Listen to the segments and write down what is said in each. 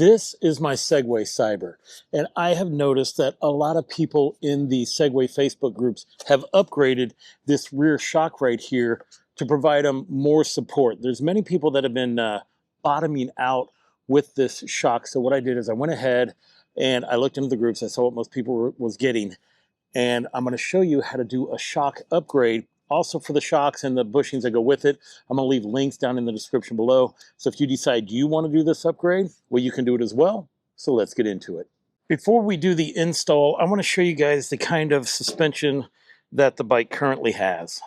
This is my Segway Xyber, and I have noticed that a lot of people in the Segway Facebook groups have upgraded this rear shock right here to provide them more support. There's many people that have been bottoming out with this shock. So what I did is I went ahead and I looked into the groups. I saw what most people was getting, and I'm going to show you how to do a shock upgrade. Also for the shocks and the bushings that go with it, I'm going to leave links down in the description below. So if you decide you want to do this upgrade, well, you can do it as well. So let's get into it. Before we do the install, I want to show you guys the kind of suspension that the bike currently has.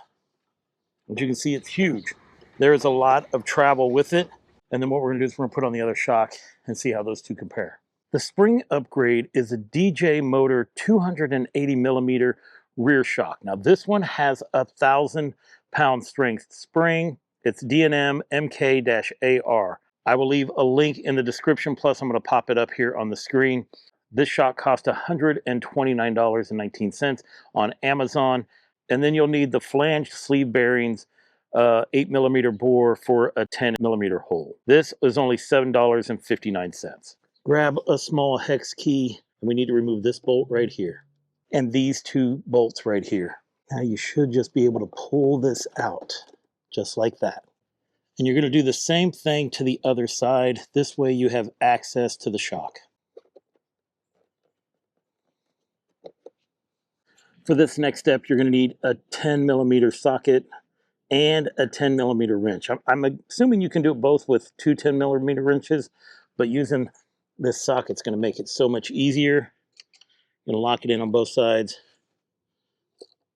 As you can see, it's huge. There is a lot of travel with it. And then what we're going to do is we're going to put on the other shock and see how those two compare. The spring upgrade is a DJ Motor 280 millimeter rear shock. Now this one has 1,000-pound strength spring. It's D&M MK-AR. I will leave a link in the description, plus I'm going to pop it up here on the screen. This shock cost $129.19 on Amazon. And then you'll need the flanged sleeve bearings, 8 millimeter bore for a 10 millimeter hole. This is only $7.59. Grab a small hex key, and we need to remove this bolt right here and these two bolts right here. Now you should just be able to pull this out just like that. And you're going to do the same thing to the other side. This way you have access to the shock. For this next step, you're going to need a 10 millimeter socket and a 10 millimeter wrench. I'm assuming you can do it both with two 10 millimeter wrenches, but using this socket's going to make it so much easier. I'm going to lock it in on both sides.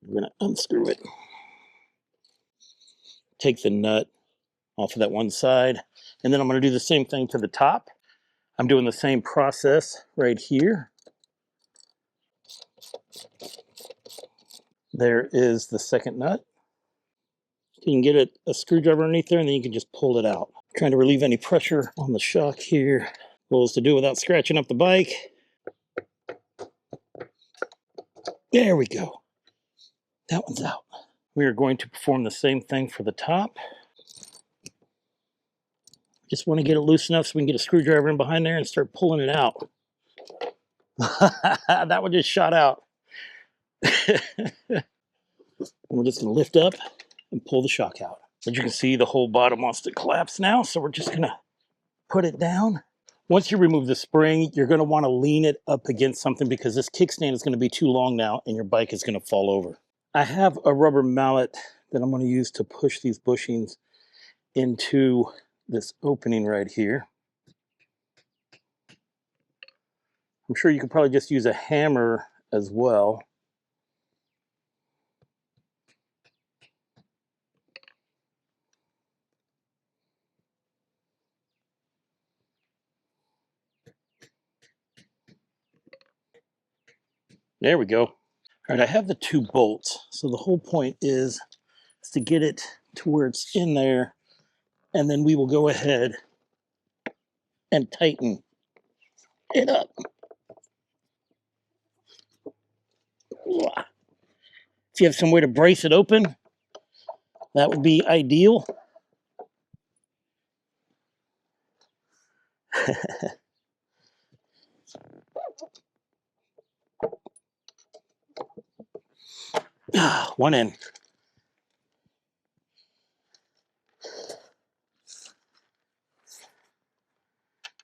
We're going to unscrew it. Take the nut off of that one side. And then I'm going to do the same thing to the top. I'm doing the same process right here. There is the second nut. You can get a screwdriver underneath there, and then you can just pull it out. Trying to relieve any pressure on the shock here. Goals to do without scratching up the bike. There we go. That one's out. We are going to perform the same thing for the top. Just want to get it loose enough so we can get a screwdriver in behind there and start pulling it out. That one just shot out. We're just going to lift up and pull the shock out. As you can see, the whole bottom wants to collapse now, so we're just going to put it down. Once you remove the spring, you're going to want to lean it up against something because this kickstand is going to be too long now and your bike is going to fall over. I have a rubber mallet that I'm going to use to push these bushings into this opening right here. I'm sure you could probably just use a hammer as well. There we go. All right, I have the two bolts. So the whole point is to get it to where it's in there, and then we will go ahead and tighten it up. If you have some way to brace it open, that would be ideal. One end.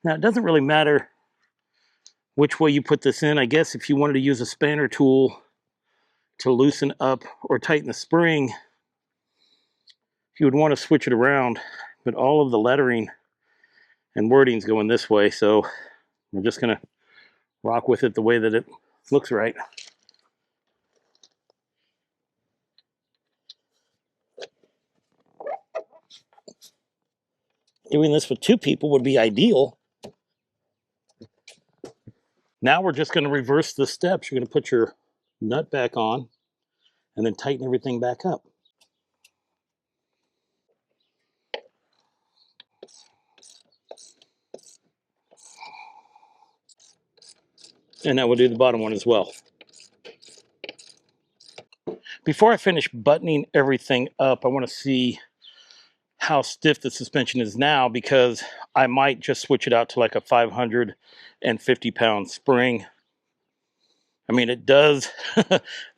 Now, it doesn't really matter which way you put this in. I guess if you wanted to use a spanner tool to loosen up or tighten the spring, you would want to switch it around. But all of the lettering and wording's going this way, so we're just going to rock with it the way that it looks right. Doing this with two people would be ideal. Now we're just going to reverse the steps. You're going to put your nut back on and then tighten everything back up. And that will do the bottom one as well. Before I finish buttoning everything up, I want to see how stiff the suspension is now, because I might just switch it out to like a 550-pound spring. I mean, it does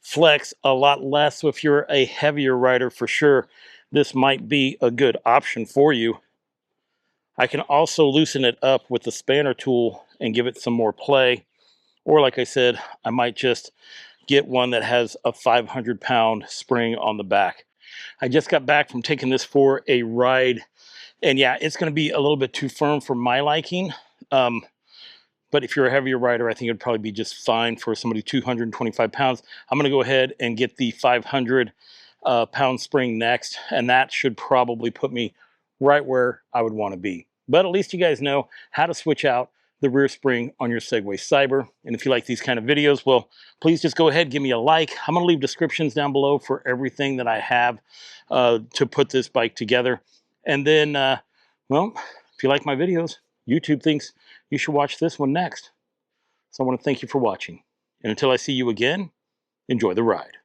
flex a lot less. So if you're a heavier rider, for sure, this might be a good option for you. I can also loosen it up with the spanner tool and give it some more play. Or like I said, I might just get one that has a 500-pound spring on the back. I just got back from taking this for a ride, and yeah, it's going to be a little bit too firm for my liking. But if you're a heavier rider, I think it'd probably be just fine for somebody 225 pounds. I'm going to go ahead and get the 500-pound spring next, and that should probably put me right where I would want to be. But at least you guys know how to switch out the rear spring on your Segway Xyber. And if you like these kind of videos, well, please just go ahead, give me a like. I'm going to leave descriptions down below for everything that I have to put this bike together. And then, well, if you like my videos, YouTube thinks you should watch this one next. So I want to thank you for watching. And until I see you again, enjoy the ride.